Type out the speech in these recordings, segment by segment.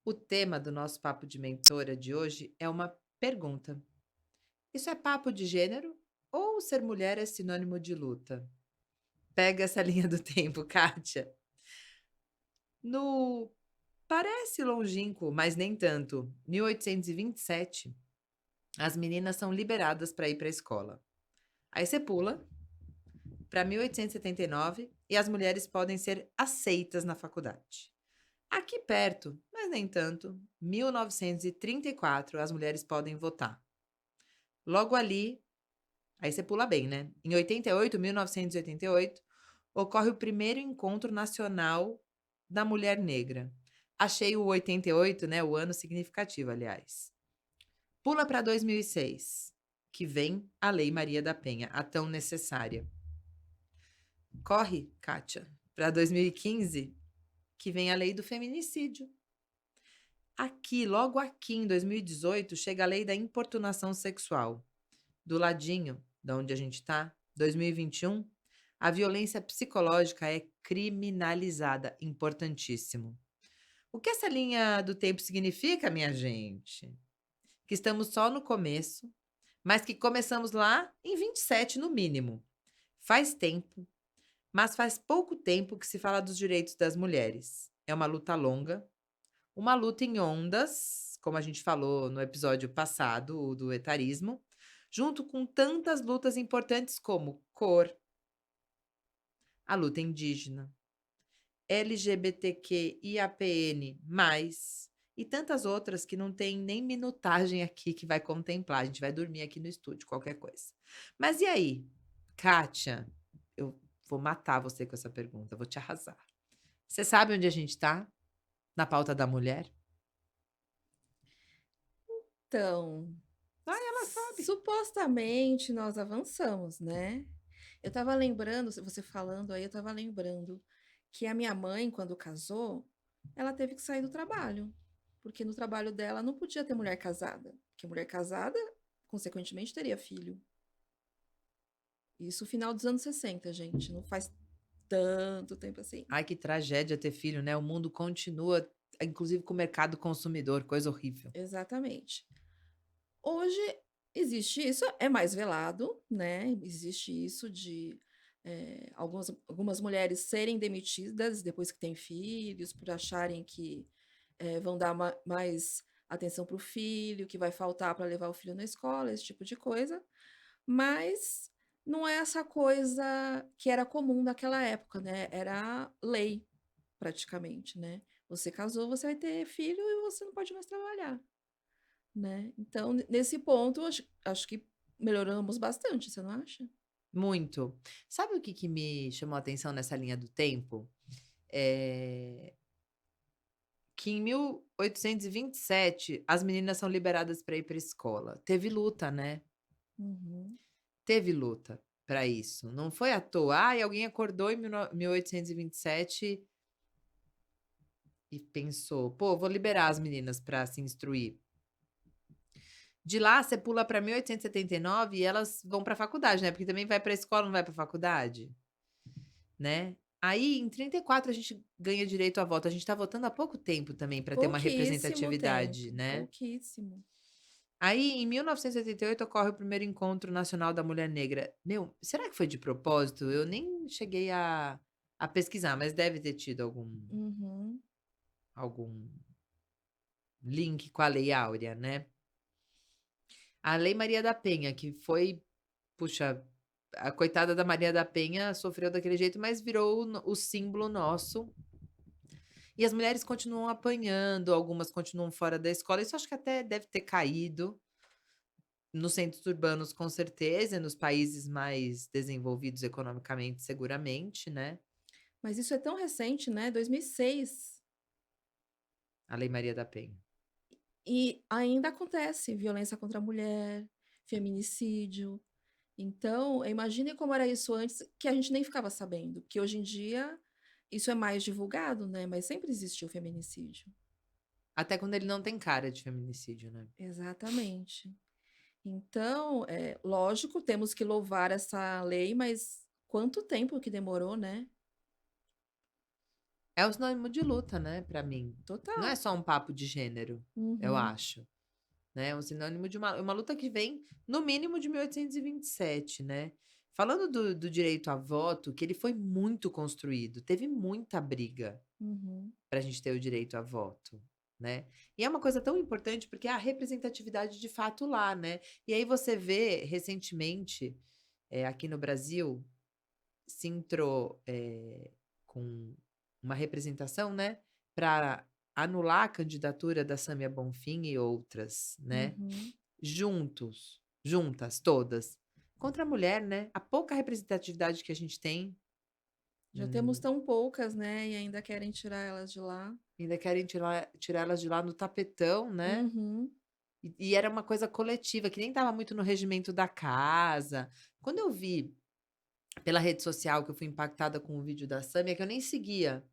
O tema do nosso papo de mentora de hoje é uma pergunta. Isso é papo de gênero ou ser mulher é sinônimo de luta? Pega essa linha do tempo, Kátia. No parece longínquo, mas nem tanto. 1827, as meninas são liberadas para ir para a escola. Aí você pula para 1879 e as mulheres podem ser aceitas na faculdade. Aqui perto, mas nem tanto, 1934, as mulheres podem votar. Logo ali, aí você pula bem, né? Em 88, 1988, ocorre o primeiro encontro nacional da mulher negra. Achei o 88, né, o ano significativo, aliás. Pula para 2006, que vem a Lei Maria da Penha, a tão necessária. Corre, Kátia, para 2015, que vem a Lei do Feminicídio. Aqui, logo aqui em 2018, chega a Lei da Importunação Sexual. Do ladinho, da onde a gente está, 2021, a violência psicológica é criminalizada. Importantíssimo. O que essa linha do tempo significa, minha gente? Que estamos só no começo, mas que começamos lá em 27 no mínimo. Faz tempo, mas faz pouco tempo que se fala dos direitos das mulheres. É uma luta longa, uma luta em ondas, como a gente falou no episódio passado, o do etarismo, junto com tantas lutas importantes como cor, a luta indígena, LGBTQIAPN+, e tantas outras que não tem nem minutagem aqui que vai contemplar. A gente vai dormir aqui no estúdio, qualquer coisa. Mas e aí, Kátia? Eu vou matar você com essa pergunta, vou te arrasar. Você sabe onde a gente está? Na pauta da mulher? Então, Ah, ela sabe. supostamente nós avançamos, né? Eu estava lembrando, você falando aí, eu estava lembrando que a minha mãe, quando casou, ela teve que sair do trabalho, porque no trabalho dela não podia ter mulher casada, porque mulher casada, consequentemente, teria filho. Isso final dos anos 60, gente, não faz tanto tempo assim. Ai, que tragédia ter filho, né? O mundo continua, inclusive com o mercado consumidor, coisa horrível. Exatamente. Hoje existe isso, é mais velado, né? Existe isso de algumas mulheres serem demitidas depois que têm filhos, por acharem que vão dar mais atenção para o filho, que vai faltar para levar o filho na escola, esse tipo de coisa. Mas não é essa coisa que era comum naquela época, né? Era lei, praticamente, né? Você casou, você vai ter filho e você não pode mais trabalhar, né? Então, nesse ponto, acho que melhoramos bastante, você não acha? Muito. Sabe o que que me chamou a atenção nessa linha do tempo? Eh, que em 1827 as meninas são liberadas para ir para escola. Teve luta, né? Uhum. Teve luta para isso. Não foi à toa. E alguém acordou em 1827 e pensou: pô, vou liberar as meninas para se instruir. De lá, você pula para 1879 e elas vão para a faculdade, né, porque também vai para a escola, não vai para a faculdade, né. Aí, em 34 a gente ganha direito a voto. A gente tá votando há pouco tempo também para ter uma Pouquíssimo representatividade, tempo, né. pouquíssimo. Aí, em 1988 ocorre o primeiro encontro nacional da mulher negra. Meu, será que foi de propósito? Eu nem cheguei a pesquisar, mas deve ter tido Uhum. algum link com a Lei Áurea, né. A Lei Maria da Penha, que foi, puxa, a coitada da Maria da Penha sofreu daquele jeito, mas virou o símbolo nosso. E as mulheres continuam apanhando, algumas continuam fora da escola. Isso acho que até deve ter caído nos centros urbanos, com certeza, e nos países mais desenvolvidos economicamente, seguramente, né? Mas isso é tão recente, né? 2006. A Lei Maria da Penha. E ainda acontece violência contra a mulher, feminicídio. Então, imagine como era isso antes, que a gente nem ficava sabendo. Porque hoje em dia isso é mais divulgado, né? Mas sempre existiu feminicídio. Até quando ele não tem cara de feminicídio, né? Exatamente. Então, lógico, temos que louvar essa lei, mas quanto tempo que demorou, né? É o sinônimo de luta, né, pra mim. Não é Total. só um papo de gênero, eu Uhum, acho, né, é um sinônimo de uma luta que vem, no mínimo, de 1827, né. Falando do direito a voto, que ele foi muito construído, teve muita briga uhum, pra gente ter o direito a voto, né. E é uma coisa tão importante, porque é a representatividade de fato lá, né. E aí você vê, recentemente, aqui no Brasil, se entrou, com uma representação, né, para anular a candidatura da Sâmia Bonfim e outras, né, uhum. juntas todas, contra a mulher, né, a pouca representatividade que a gente tem, Já temos hum, tão poucas, né, e ainda querem tirar elas de lá. ainda querem tirar elas de lá no tapetão, né. Uhum, E era uma coisa coletiva, que nem estava muito no regimento da casa. Quando eu vi pela rede social, que eu fui impactada com o vídeo da Sâmia, que eu nem seguia.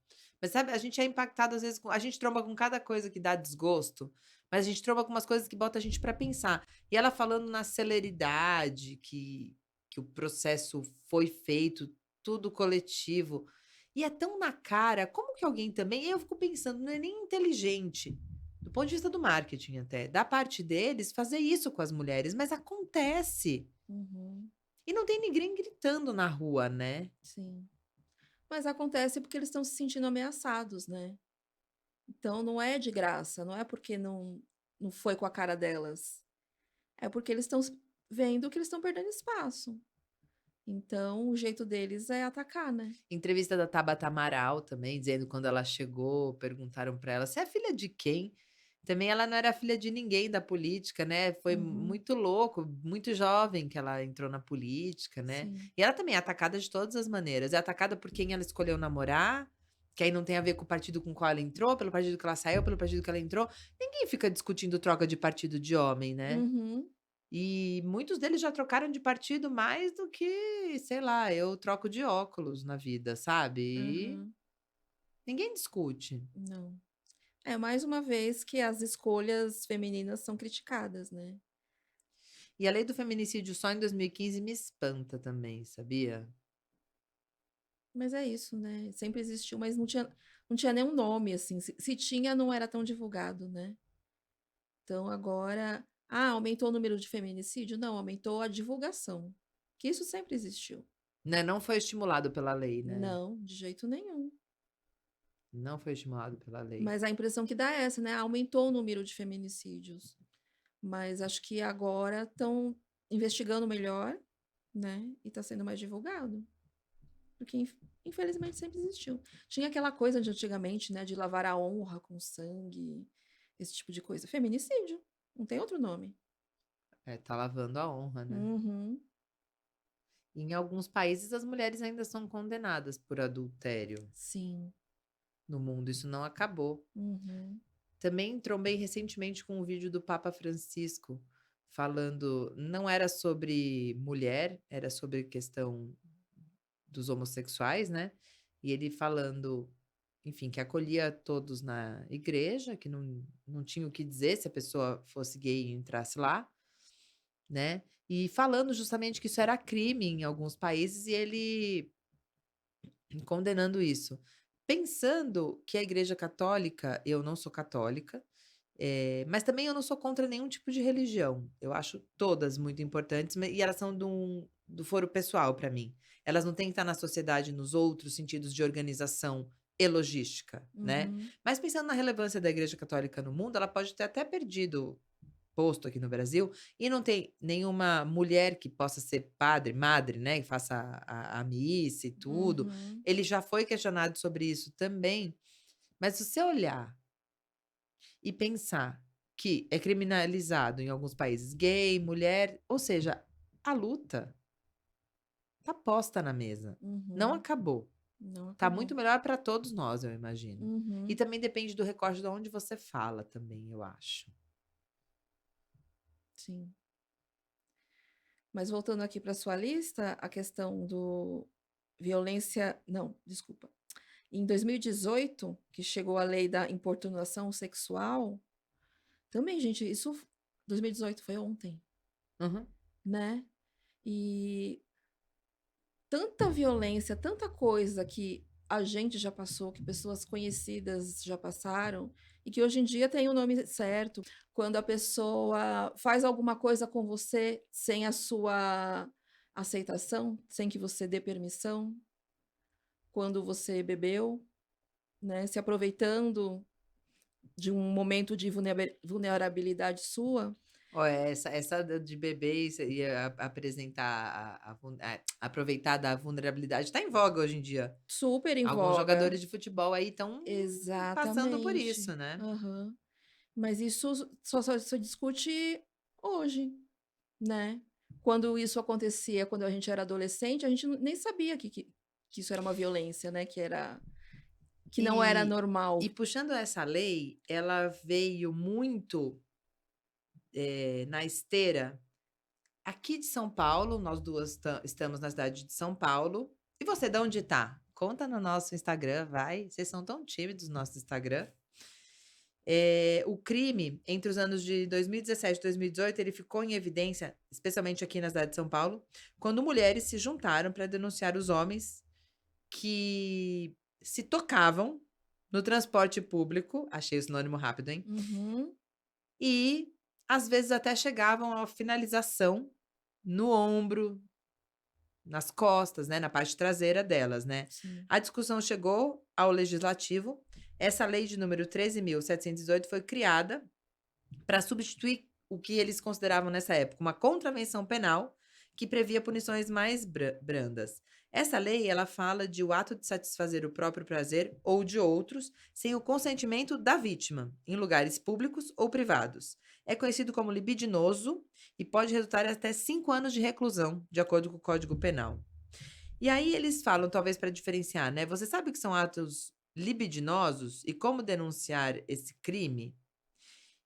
Mas sabe, a gente é impactado às vezes a gente tromba com cada coisa que dá desgosto, mas a gente tromba com umas coisas que bota a gente para pensar. E ela falando na celeridade que o processo foi feito, tudo coletivo. E é tão na cara, como que alguém também, eu fico pensando, não é nem inteligente, do ponto de vista do marketing até, da parte deles, fazer isso com as mulheres, mas acontece. uhum, E não tem ninguém gritando na rua, né. sim. Mas acontece porque eles estão se sentindo ameaçados, né. Então não é de graça, não é porque não foi com a cara delas, é porque eles estão vendo que eles estão perdendo espaço. Então o jeito deles é atacar, né. Entrevista da Tabata Amaral também, dizendo quando ela chegou, perguntaram para ela: "Você é filha de quem?". Também ela não era filha de ninguém da política, né, foi Uhum, muito louco, muito jovem que ela entrou na política, né. sim. E ela também é atacada de todas as maneiras, é atacada por quem ela escolheu namorar, que aí não tem a ver com o partido com o qual ela entrou, pelo partido que ela saiu, pelo partido que ela entrou. Ninguém fica discutindo troca de partido de homem, né. Uhum, E muitos deles já trocaram de partido mais do que, sei lá, eu troco de óculos na vida, sabe. E aham. ninguém discute. Não. É mais uma vez que as escolhas femininas são criticadas, né. E a lei do feminicídio só em 2015 me espanta também, sabia. Mas é isso, né, sempre existiu, mas não tinha nenhum nome, assim, se tinha não era tão divulgado, né. Então agora, aumentou o número de feminicídio? Não, aumentou a divulgação, que isso sempre existiu. Né, não foi estimulado pela lei, né. Não, de jeito nenhum. Não foi estimulado pela lei. Mas a impressão que dá é essa, né, aumentou o número de feminicídios, mas acho que agora estão investigando melhor, né, e está sendo mais divulgado, porque infelizmente sempre existiu. Tinha aquela coisa de antigamente, né, de lavar a honra com sangue, esse tipo de coisa. Feminicídio, não tem outro nome. É, tá lavando a honra, né. Uhum, Em alguns países as mulheres ainda são condenadas por adultério sim. no mundo, isso não acabou. Uhum, Também trombei recentemente com um vídeo do Papa Francisco, falando não era sobre mulher, era sobre questão dos homossexuais, né, e ele falando, enfim, que acolhia todos na igreja, que não tinha o que dizer se a pessoa fosse gay e entrasse lá, né, e falando justamente que isso era crime em alguns países e ele condenando isso. Pensando que a igreja católica, eu não sou católica, mas também eu não sou contra nenhum tipo de religião, eu acho todas muito importantes, e elas são do foro pessoal para mim. Elas não têm que estar na sociedade nos outros sentidos de organização e logística, né. uhum, Mas pensando na relevância da igreja católica no mundo, ela pode ter até perdido posto aqui no Brasil, e não tem nenhuma mulher que possa ser padre, madre, né, que faça a missa e tudo. uhum, Ele já foi questionado sobre isso também, mas se você olhar e pensar que é criminalizado em alguns países gay, mulher, ou seja, a luta tá posta na mesa, não uhum. acabou. Não Tá acabou. muito melhor para todos nós, eu imagino. E Uhum, também depende do recorte de onde você fala também, eu acho. sim. Mas voltando aqui para sua lista, a questão do violência não, desculpa. Em 2018, que chegou a lei da importunação sexual, também, gente, isso 2018 foi ontem, Uhum. né. E tanta violência, tanta coisa que a gente já passou, que pessoas conhecidas já passaram, e que hoje em dia tem o nome certo. Quando a pessoa faz alguma coisa com você sem a sua aceitação, sem que você dê permissão, quando você bebeu, né, se aproveitando de um momento de vulnerabilidade sua. Ó, essa de bebê e apresentar aproveitar da vulnerabilidade tá em voga hoje em dia. Super em Alguns voga. jogadores de futebol aí estão passando por isso, Exatamente. né. Aham. Mas isso só se discute hoje, né. Quando isso acontecia, quando a gente era adolescente, a gente nem sabia que isso era uma violência, né, que não era E normal. e puxando essa lei, ela veio muito, na esteira aqui de São Paulo, nós 2 estamos na cidade de São Paulo. E você, de onde tá? Conta no nosso Instagram, vai, vocês são tão tímidos no nosso Instagram. O crime, entre os anos de 2017 e 2018, ele ficou em evidência, especialmente aqui na cidade de São Paulo, quando mulheres se juntaram para denunciar os homens que se tocavam no transporte público, achei o sinônimo rápido, hein, Uhum. e às vezes até chegavam à finalização no ombro, nas costas, né, na parte traseira delas, né. Sim. A discussão chegou ao legislativo, essa lei de número 13.718 foi criada para substituir o que eles consideravam nessa época uma contravenção penal, que previa punições mais brandas. Essa lei, ela fala de o ato de satisfazer o próprio prazer ou de outros, sem o consentimento da vítima, em lugares públicos ou privados. É conhecido como libidinoso e pode resultar em até 5 anos de reclusão, de acordo com o Código Penal. E aí eles falam, talvez para diferenciar, né? Você sabe o que são atos libidinosos e como denunciar esse crime?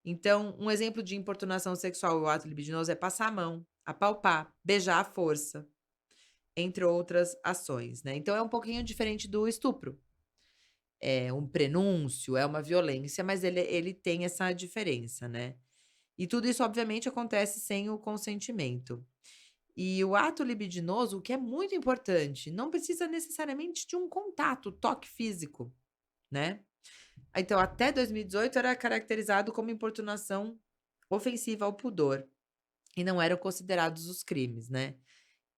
Então, um exemplo de importunação sexual ou ato libidinoso é passar a mão, apalpar, beijar à força, entre outras ações, né. Então é um pouquinho diferente do estupro. É um prenúncio, é uma violência, mas ele tem essa diferença, né. E tudo isso, obviamente, acontece sem o consentimento. E o ato libidinoso, o que é muito importante, não precisa necessariamente de um contato, toque físico, né. Então, até 2018 era caracterizado como importunação ofensiva ao pudor, e não eram considerados os crimes, né.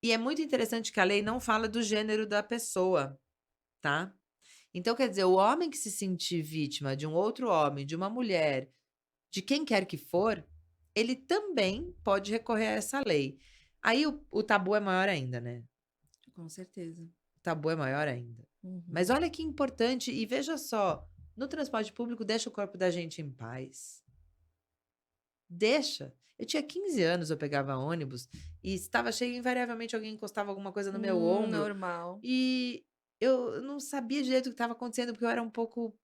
E é muito interessante que a lei não fala do gênero da pessoa, tá. Então, quer dizer, o homem que se sentir vítima de um outro homem, de uma mulher, de quem quer que for, ele também pode recorrer a essa lei. Aí o tabu é maior ainda, né, Com certeza. o tabu é maior ainda. Mas Uhum. olha que importante e veja só, no transporte público deixa o corpo da gente em paz. Deixa. Eu tinha 15 anos, eu pegava ônibus e estava cheio, invariavelmente alguém encostava alguma coisa no meu ombro, Normal. e eu não sabia direito o que estava acontecendo, porque eu era um pouco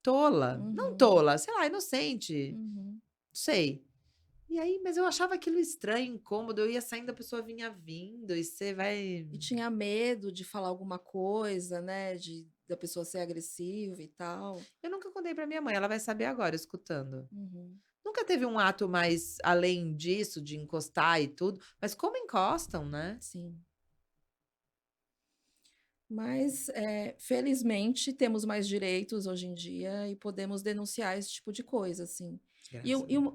tola. Não Uhum. tola, sei lá, inocente, não Uhum. sei. E aí, mas eu achava aquilo estranho, incômodo, eu ia saindo, a pessoa vinha vindo e você vai. E tinha medo de falar alguma coisa, né, de da pessoa ser agressiva e tal. Eu nunca contei pra minha mãe, ela vai saber agora escutando. Uhum. Nunca teve um ato mais além disso, de encostar e tudo, mas como encostam, né. Sim. Mas, felizmente temos mais direitos hoje em dia e podemos denunciar esse tipo de coisa, assim. Graças a Deus.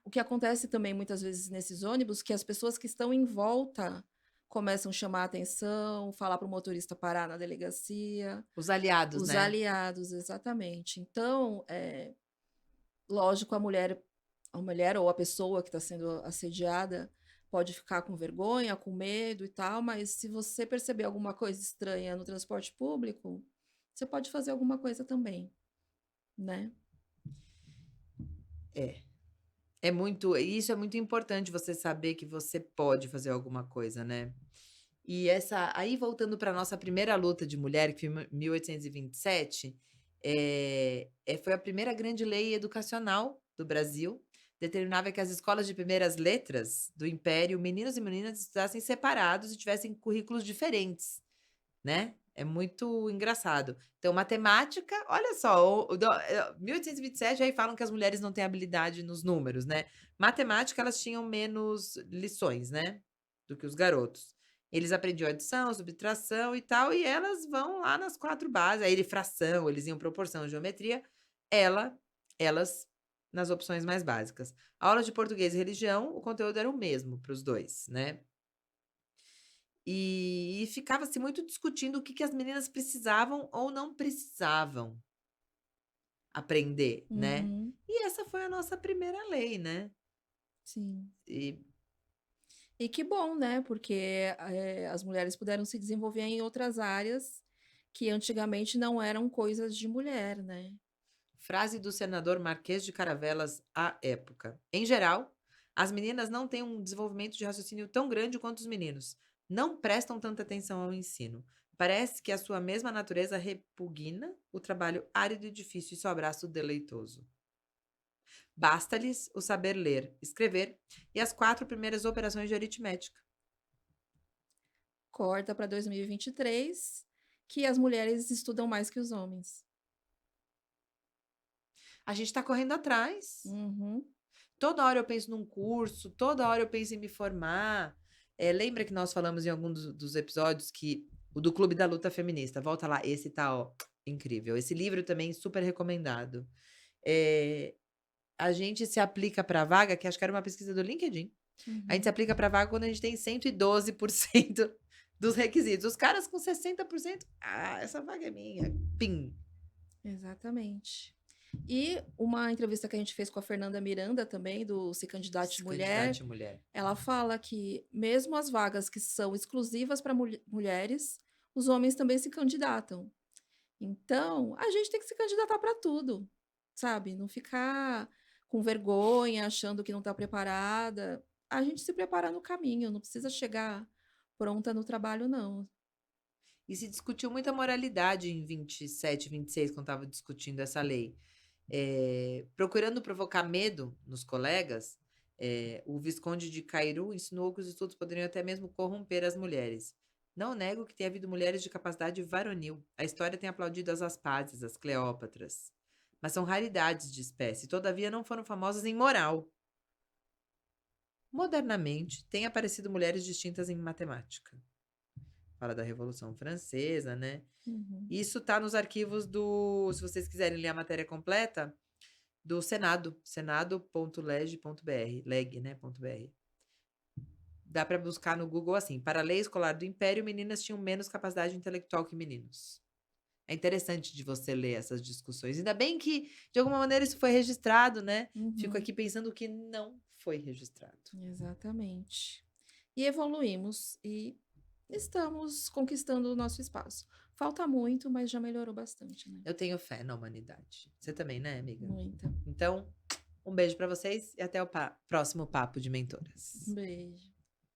O que acontece também muitas vezes nesses ônibus, que as pessoas que estão em volta começam a chamar a atenção, falar para o motorista parar na delegacia, Os aliados, os né. aliados, exatamente. Então, lógico, a mulher ou a pessoa que está sendo assediada pode ficar com vergonha, com medo e tal, mas se você perceber alguma coisa estranha no transporte público, você pode fazer alguma coisa também, né. É. Isso é muito importante, você saber que você pode fazer alguma coisa, né. E essa aí, voltando para nossa primeira luta de mulher, que foi 1827, foi a primeira grande lei educacional do Brasil, determinava que as escolas de primeiras letras do império, meninos e meninas estudassem separados e tivessem currículos diferentes. Né, é muito engraçado. Então matemática, olha só, 1827, aí falam que as mulheres não têm habilidade nos números, né. Matemática, elas tinham menos lições, né, do que os garotos. Eles aprendiam adição, subtração e tal, e elas vão lá nas 4 bases, aí ele fração, eles iam proporção, geometria, elas nas opções mais básicas. A aula de português e religião, o conteúdo era o mesmo para os 2, né. E ficava-se muito discutindo o que as meninas precisavam ou não precisavam aprender, né. Uhum, E essa foi a nossa primeira lei, né. sim. E E que bom, né, porque, as mulheres puderam se desenvolver em outras áreas que antigamente não eram coisas de mulher, né. frase do senador Marquês de Caravelas à época: "Em geral, as meninas não têm um desenvolvimento de raciocínio tão grande quanto os meninos. Não prestam tanta atenção ao ensino. Parece que a sua mesma natureza repugna o trabalho árido e difícil e seu abraço deleitoso. Basta-lhes o saber ler, escrever e as 4 primeiras operações de aritmética." Corta para 2023, que as mulheres estudam mais que os homens. A gente está correndo atrás. Uhum, Toda hora eu penso num curso, toda hora eu penso em me formar. Lembra que nós falamos em algum dos episódios que o do Clube da Luta Feminista, volta lá, esse tá, ó, incrível. Esse livro também super recomendado. Eh, a gente se aplica para a vaga, que acho que era uma pesquisa do LinkedIn, a gente se uhum. aplica para a vaga quando a gente tem 112% dos requisitos. Os caras com 60%, "Ah, essa vaga é minha", pim. Exatamente. E uma entrevista que a gente fez com a Fernanda Miranda também, do Se Candidate Se Mulher, candidate mulher. ela fala que mesmo as vagas que são exclusivas para mulheres, os homens também se candidatam. Então, a gente tem que se candidatar para tudo, sabe? Não ficar com vergonha, achando que não está preparada. A gente se prepara no caminho, não precisa chegar pronta no trabalho, não. E se discutiu muita moralidade em 27, 26, quando estava discutindo essa lei. Procurando provocar medo nos colegas, o Visconde de Cairu insinuou que os estudos poderiam até mesmo corromper as mulheres. Não nego que tenha havido mulheres de capacidade varonil. A história tem aplaudido as Aspásias, as Cleópatras. Mas são raridades de espécie, todavia não foram famosas em moral. Modernamente, têm aparecido mulheres distintas em matemática. Fala da Revolução Francesa, né? Uhum. Isso tá nos arquivos do, se vocês quiserem ler a matéria completa, do Senado, senado.leg.br, leg, né, .br. Dá para buscar no Google assim: para a lei escolar do Império, meninas tinham menos capacidade intelectual que meninos. É interessante de você ler essas discussões. Ainda bem que, de alguma maneira, isso foi registrado, né? Fico Uhum. aqui pensando que não foi registrado. Exatamente. E evoluímos e estamos conquistando o nosso espaço. Falta muito, mas já melhorou bastante, né? Eu tenho fé na humanidade. Você também, né, amiga? Muita. Então, um beijo para vocês e até o próximo Papo de Um Mentoras. beijo.